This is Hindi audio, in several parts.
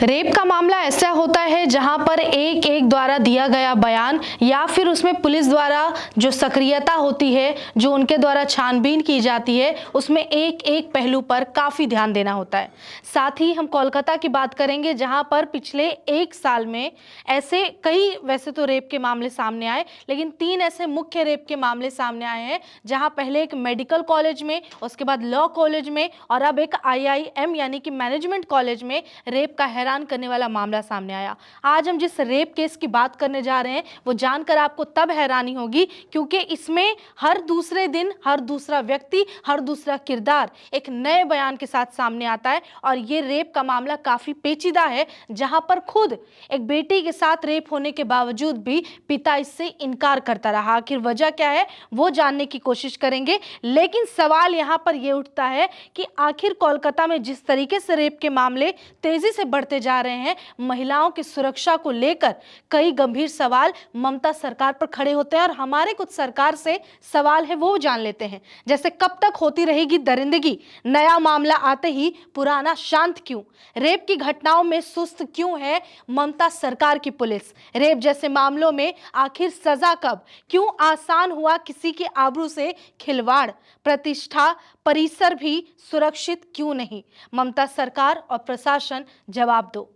रेप का मामला ऐसा होता है जहां पर एक एक द्वारा दिया गया बयान या फिर उसमें पुलिस द्वारा जो सक्रियता होती है, जो उनके द्वारा छानबीन की जाती है, उसमें एक एक पहलू पर काफ़ी ध्यान देना होता है। साथ ही हम कोलकाता की बात करेंगे जहां पर पिछले एक साल में ऐसे कई वैसे तो रेप के मामले सामने आए, लेकिन 3 ऐसे मुख्य रेप के मामले सामने आए हैं जहां पहले एक मेडिकल कॉलेज में, उसके बाद लॉ कॉलेज में और अब एक IIM यानी कि मैनेजमेंट कॉलेज में रेप का हैरान करने वाला मामला सामने आया। आज हम जिस रेप केस की बात करने जा रहे हैं वो जानकर आपको तब हैरानी होगी क्योंकि इसमें हर दूसरे दिन हर दूसरा व्यक्ति, हर दूसरा किरदार एक नए बयान के साथ सामने आता है और ये रेप का मामला काफी पेचीदा है जहां पर खुद एक बेटी के साथ रेप होने के बावजूद भी पिता इससे इनकार करता रहा। आखिर वजह क्या है वो जानने की कोशिश करेंगे, लेकिन सवाल यहां पर यह उठता है कि आखिर कोलकाता में जिस तरीके से रेप के मामले तेजी से बढ़ते जा रहे हैं, महिलाओं की सुरक्षा को लेकर कई गंभीर सवाल ममता सरकार पर खड़े होते हैं और हमारे कुछ सरकार से सवाल है वो जान लेते हैं। जैसे कब तक होती रहेगी दरिंदगी, नया मामला आते ही पुराना शांत क्यों, रेप की घटनाओं में सुस्त क्यों है ममता सरकार की पुलिस, रेप जैसे मामलों में आखिर सजा कब, क्यों आसान हुआ किसी की आबरू से खिलवाड़, प्रतिष्ठा परिसर भी सुरक्षित क्यों नहीं। ममता सरकार और प्रशासन जवाब दो।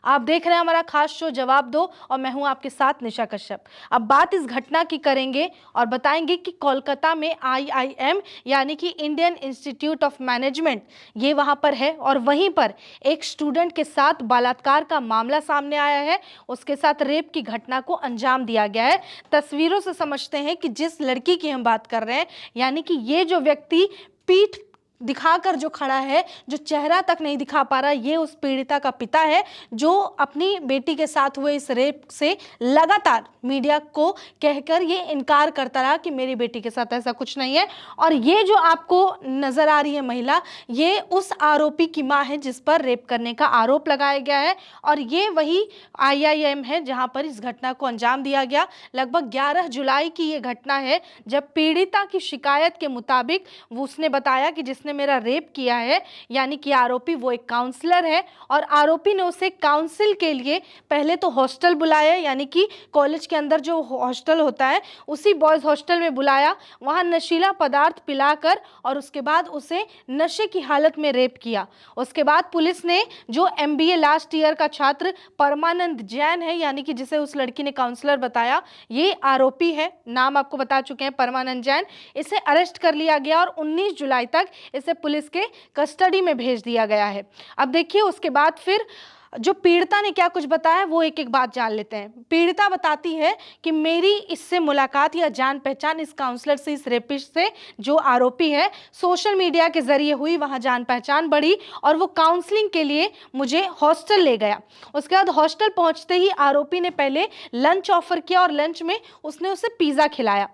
आप देख रहे हैं हमारा खास शो जवाब दो और मैं हूं आपके साथ निशा कश्यप। अब बात इस घटना की करेंगे और बताएंगे कि कोलकाता में IIM यानी कि इंडियन इंस्टीट्यूट ऑफ मैनेजमेंट ये वहां पर है और वहीं पर एक स्टूडेंट के साथ बलात्कार का मामला सामने आया है, उसके साथ रेप की घटना को अंजाम दिया गया है। तस्वीरों से समझते हैं कि जिस लड़की की हम बात कर रहे हैं यानी कि ये जो व्यक्ति पीठ दिखाकर जो खड़ा है, जो चेहरा तक नहीं दिखा पा रहा, ये उस पीड़िता का पिता है जो अपनी बेटी के साथ हुए इस रेप से लगातार मीडिया को कहकर ये इनकार करता रहा कि मेरी बेटी के साथ ऐसा कुछ नहीं है। और ये जो आपको नजर आ रही है महिला, ये उस आरोपी की मां है जिस पर रेप करने का आरोप लगाया गया है और ये वही IIM है जहां पर इस घटना को अंजाम दिया गया। लगभग 11 जुलाई की ये घटना है जब पीड़िता की शिकायत के मुताबिक उसने बताया कि जिसने मेरा रेप किया है यानी कि आरोपी वो एक काउंसलर है और आरोपी ने उसे काउंसिल के लिए पहले तो हॉस्टल बुलाया, यानी कि कॉलेज के अंदर जो हॉस्टल होता है उसी बॉयज हॉस्टल में बुलाया, वहां नशीला पदार्थ पिलाकर और उसके बाद उसे नशे की हालत में रेप किया। उसके बाद पुलिस ने जो MBA लास्ट ईयर का छात्र परमानंद जैन है यानी कि जिसे उस लड़की ने काउंसलर बताया, ये आरोपी है, नाम आपको बता चुके हैं परमानंद जैन, इसे अरेस्ट कर लिया गया और 19 जुलाई तक इसे पुलिस के कस्टडी में भेज दिया गया है। अब देखिए उसके बाद फिर जो पीड़िता ने क्या कुछ बताया वो एक एक बात जान लेते हैं। पीड़िता बताती है कि मेरी इससे मुलाकात या जान पहचान इस काउंसलर से, इस रेपिस्ट से जो आरोपी है, सोशल मीडिया के जरिए हुई, वहां जान पहचान बढ़ी और वो काउंसलिंग के लिए मुझे हॉस्टल ले गया। उसके बाद हॉस्टल पहुंचते ही आरोपी ने पहले लंच ऑफर किया और लंच में उसने उसे पिज़्ज़ा खिलाया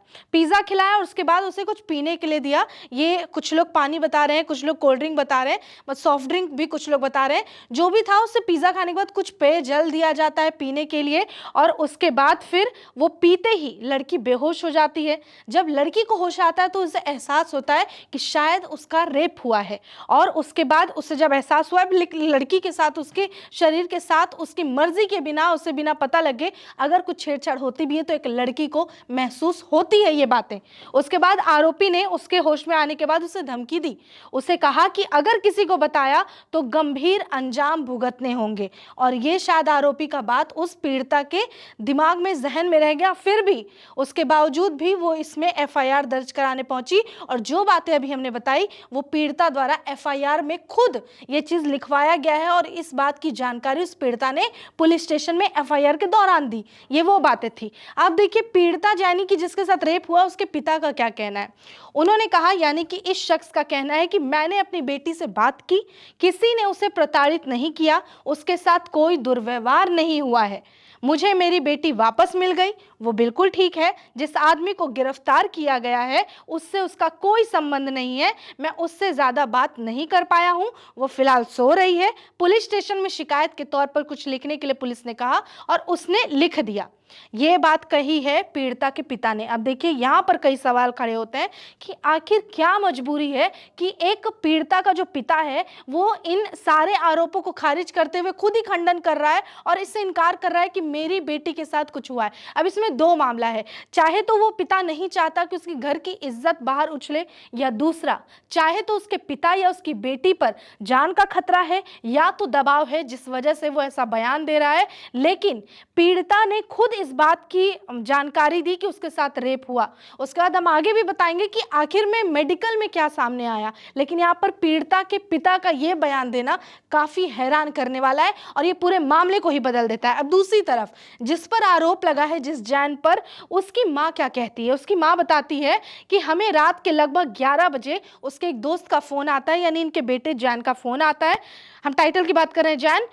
और उसके बाद उसे कुछ पीने के लिए दिया। ये कुछ लोग पानी बता रहे हैं, कुछ लोग कोल्ड ड्रिंक बता रहे हैं, सॉफ्ट ड्रिंक भी कुछ लोग बता रहे हैं। जो भी था उससे पिज़्ज़ा खाने के बाद कुछ पेयजल दिया जाता है पीने के लिए और उसके बाद फिर वो पीते ही लड़की बेहोश हो जाती है। जब लड़की को होश आता है तो उसे एहसास होता है कि शायद उसका रेप हुआ है और उसके बाद उसे जब एहसास हुआ लड़की के साथ, उसके शरीर के साथ उसकी मर्जी के बिना, उसे बिना पता लगे अगर कुछ छेड़छाड़ होती भी है तो एक लड़की को महसूस होती है ये बातें। उसके बाद आरोपी ने उसके होश में आने के बाद उसे धमकी दी, उसे कहा कि अगर किसी को बताया तो गंभीर अंजाम भुगतने होंगे और ये शायद आरोपी का बात उस पीड़िता के दिमाग में, जहन में रह गया। फिर भी उसके बावजूद भी वो इसमें FIR दर्ज कराने पहुंची और जो बातें अभी हमने बताई वो पीड़िता द्वारा FIR में खुद ये चीज लिखवाया गया है और इस बात की जानकारी उस पीड़िता ने पुलिस स्टेशन में FIR के दौरान दी। ये वो बातें थी। अब देखिए पीड़िता यानी कि जिसके साथ रेप हुआ उसके पिता का क्या कहना है। उन्होंने कहा यानी कि इस शख्स का कहना है कि मैंने अपनी बेटी से बात की, किसी ने उसे प्रताड़ित नहीं किया, उसके साथ कोई दुर्व्यवहार नहीं हुआ है, मुझे मेरी बेटी वापस मिल गई, वो बिल्कुल ठीक है। जिस आदमी को गिरफ्तार किया गया है उससे उसका कोई संबंध नहीं है। मैं उससे ज्यादा बात नहीं कर पाया हूं। वो फिलहाल सो रही है। पुलिस स्टेशन में शिकायत के तौर पर कुछ लिखने के लिए पुलिस ने कहा और उसने लिख दिया। ये बात कही है पीड़िता के पिता ने। अब देखिए यहां पर कई सवाल खड़े होते हैं कि आखिर क्या मजबूरी है कि एक पीड़िता का जो पिता है वो इन सारे आरोपों को खारिज करते हुए खुद ही खंडन कर रहा है और इससे इनकार कर रहा है कि मेरी बेटी के साथ कुछ हुआ है। अब इसमें दो मामला है। चाहे तो वो पिता नहीं चाहता कि उसके घर की इज्जत बाहर उछले, या दूसरा चाहे तो उसके पिता या उसकी बेटी पर जान का खतरा है या तो दबाव है जिस वजह से वो ऐसा बयान दे रहा है। लेकिन पीड़िता ने खुद इस बात की जानकारी दी कि उसके साथ रेप हुआ। उसके बाद हम आगे भी बताएंगे कि आखिर में मेडिकल में क्या सामने आया। लेकिन यहाँ पर पीड़िता के पिता का यह बयान देना काफी हैरान करने वाला है और ये पूरे मामले को ही बदल देता है। अब दूसरी तरफ जिस पर आरोप लगा है, जिस जैन पर, उसकी मां क्या कहती है। उसकी मां बताती है कि हमें रात के लगभग 11 बजे उसके एक दोस्त का फोन आता है, यानी इनके बेटे जैन का फोन आता है। हम टाइटल की बात कर रहे हैं, जैन,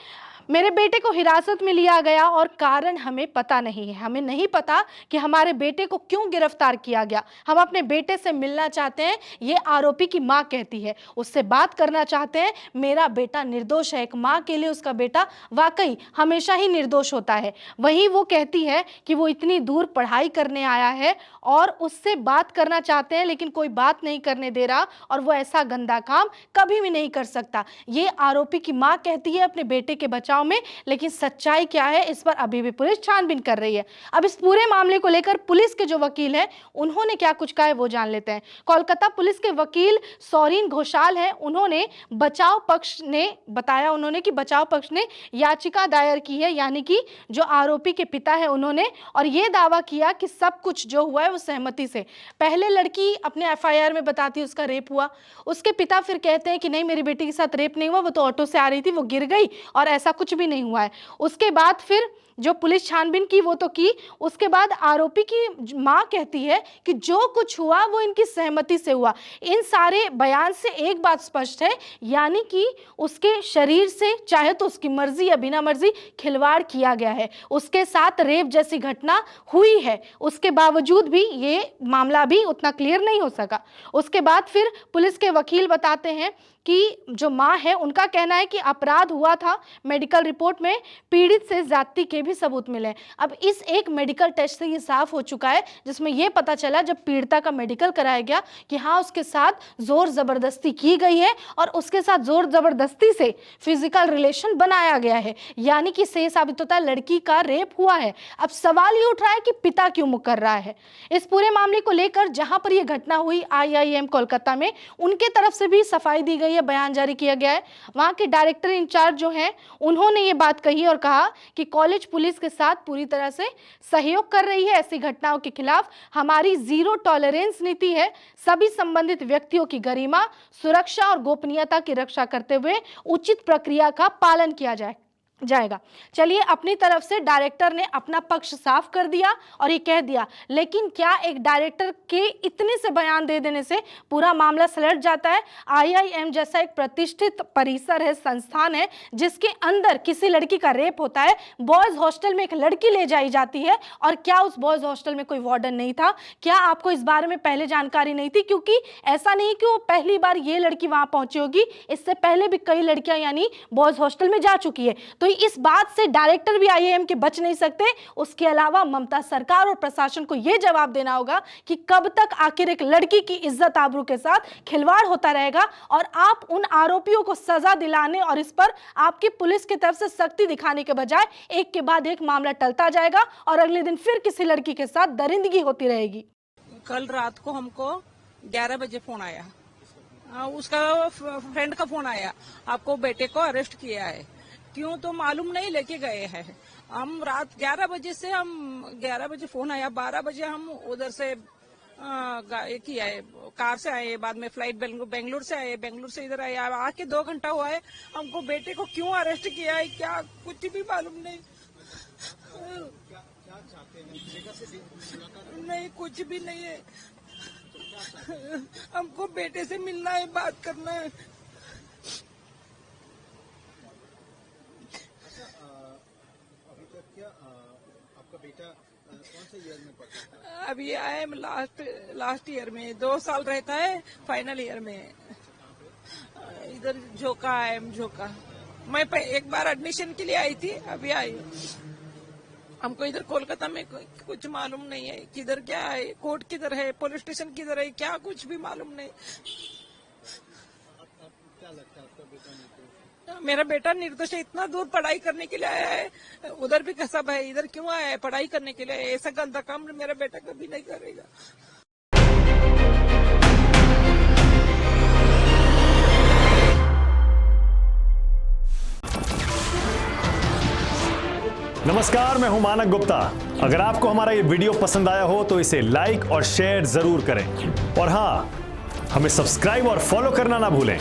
मेरे बेटे को हिरासत में लिया गया और कारण हमें पता नहीं है। हमें नहीं पता कि हमारे बेटे को क्यों गिरफ्तार किया गया। हम अपने बेटे से मिलना चाहते हैं, ये आरोपी की मां कहती है। उससे बात करना चाहते हैं। मेरा बेटा निर्दोष है। एक मां के लिए उसका बेटा वाकई हमेशा ही निर्दोष होता है। वहीं वो कहती है कि वो इतनी दूर पढ़ाई करने आया है और उससे बात करना चाहते हैं लेकिन कोई बात नहीं करने दे रहा और वो ऐसा गंदा काम कभी भी नहीं कर सकता। ये आरोपी की मां कहती है अपने बेटे के बचाव में। लेकिन सच्चाई क्या है इस पर अभी भी पुलिस छानबीन कर रही है। अब इस पूरे मामले को लेकर पुलिस के जो वकील हैं उन्होंने क्या कुछ कहा है वो जान लेते हैं। कोलकाता पुलिस के वकील सौरीन घोषाल हैं। उन्होंने बचाव पक्ष ने बताया, उन्होंने कि बचाव पक्ष ने याचिका दायर की है, यानी कि जो आरोपी के पिता है उन्होंने, और ये दावा किया कि सब कुछ जो हुआ है वो सहमति से। पहले लड़की अपने एफआईआर में बताती है उसका रेप हुआ। उसके पिता फिर कहते हैं कि नहीं, मेरी बेटी के साथ रेप नहीं हुआ, वो तो ऑटो से आ रही थी, वो गिर गई और ऐसा कुछ भी नहीं हुआ है। उसके बाद फिर जो पुलिस छानबीन की वो तो की। उसके बाद आरोपी की मां कहती है कि जो कुछ हुआ वो इनकी सहमति से हुआ। इन सारे बयान से एक बात स्पष्ट है, यानी कि उसके शरीर से चाहे तो उसकी मर्जी या बिना मर्जी खिलवाड़ किया गया है। उसके साथ रेप जैसी घटना हुई है। उसके बावजूद भी ये मामला भी उतना क्लियर नहीं हो सका। उसके बाद फिर पुलिस के वकील बताते हैं कि जो मां है उनका कहना है कि अपराध हुआ था। मेडिकल रिपोर्ट में पीड़ित से ज्यादती के भी सबूत मिले। अब इस एक मेडिकल टेस्ट से ये साफ हो चुका है जिसमें ये पता चला जब पीड़िता का मेडिकल कराया गया कि हाँ, उसके साथ जोर जबरदस्ती की गई है और उसके साथ जोर जबरदस्ती से फिजिकल रिलेशन बनाया गया है, यानी कि से साबित होता है लड़की का रेप हुआ है। अब सवाल ये उठ रहा है कि पिता क्यों मुकर रहा है। इस पूरे मामले को लेकर जहां पर यह घटना हुई IIM कोलकाता में, उनके तरफ से भी सफाई दी गई, बयान जारी किया गया है। वहां के डायरेक्टर इंचार्ज जो हैं उन्होंने ये बात कही और कहा कि कॉलेज पुलिस के साथ पूरी तरह से सहयोग कर रही है। ऐसी घटनाओं के खिलाफ हमारी जीरो टॉलरेंस नीति है। सभी संबंधित व्यक्तियों की गरिमा, सुरक्षा और गोपनीयता की रक्षा करते हुए उचित प्रक्रिया का पालन किया जाएगा। चलिए, अपनी तरफ से डायरेक्टर ने अपना पक्ष साफ कर दिया और ये कह दिया। लेकिन क्या एक डायरेक्टर के इतने से बयान दे देने से पूरा मामला सलट जाता है? IIM जैसा एक प्रतिष्ठित परिसर है, संस्थान है, जिसके अंदर किसी लड़की का रेप होता है, बॉयज हॉस्टल में एक लड़की ले जाई जाती है, और क्या उस बॉयज हॉस्टल में कोई वार्डन नहीं था? क्या आपको इस बारे में पहले जानकारी नहीं थी? क्योंकि ऐसा नहीं कि वो पहली बार ये लड़की वहां पहुंची होगी, इससे पहले भी कई लड़कियां यानी बॉयज हॉस्टल में जा चुकी है। तो इस बात से डायरेक्टर भी IIM के बच नहीं सकते। उसके अलावा ममता सरकार और प्रशासन को यह जवाब देना होगा कि कब तक आखिर एक लड़की की इज्जत आबरू के साथ खिलवाड़ होता रहेगा, और आप उन आरोपियों को सजा दिलाने और इस पर आपकी पुलिस की तरफ से सख्ती दिखाने के बजाय एक के बाद एक मामला टलता जाएगा और अगले दिन फिर किसी लड़की के साथ दरिंदगी होती रहेगी। कल रात को हमको 11 बजे फोन आया, उसका फ्रेंड का फोन आया, आपको बेटे को अरेस्ट किया है। क्यों तो मालूम नहीं, लेके गए हैं। हम रात 11 बजे से 11 बजे फोन आया, 12 बजे हम उधर से किया है, कार से आए, बाद में फ्लाइट बेंगलुरु से आए, बेंगलुरु से इधर आए, आके 2 घंटा हुआ है। हमको बेटे को क्यों अरेस्ट किया है क्या कुछ भी मालूम नहीं। क्या चाहते हैं? नहीं, कुछ भी नहीं है। हमको बेटे से मिलना है, बात करना है। अभी तक क्या आपका बेटा अभी आए लास्ट ईयर में 2 साल रहता है, फाइनल ईयर में इधर झोंका है, झोंका। मैं एक बार एडमिशन के लिए आई थी, अभी आई हूँ। हमको इधर कोलकाता में कुछ मालूम नहीं है, किधर क्या है, कोर्ट किधर है, पुलिस स्टेशन किधर है, क्या कुछ भी मालूम नहीं। क्या लगता है आपका बेटा निर्दोष? मेरा बेटा निर्दोष है, इतना दूर पढ़ाई करने के लिए आया है, उधर भी कसब है, इधर क्यों आया है? पढ़ाई करने के लिए। ऐसा गंदा काम मेरा बेटा कभी नहीं करेगा। नमस्कार, मैं हूं मानक गुप्ता। अगर आपको हमारा ये वीडियो पसंद आया हो तो इसे लाइक और शेयर जरूर करें, और हां, हमें सब्सक्राइब और फॉलो करना ना भूलें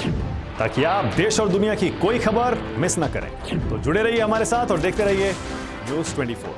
ताकि आप देश और दुनिया की कोई खबर मिस ना करें। तो जुड़े रहिए हमारे साथ और देखते रहिए News 24।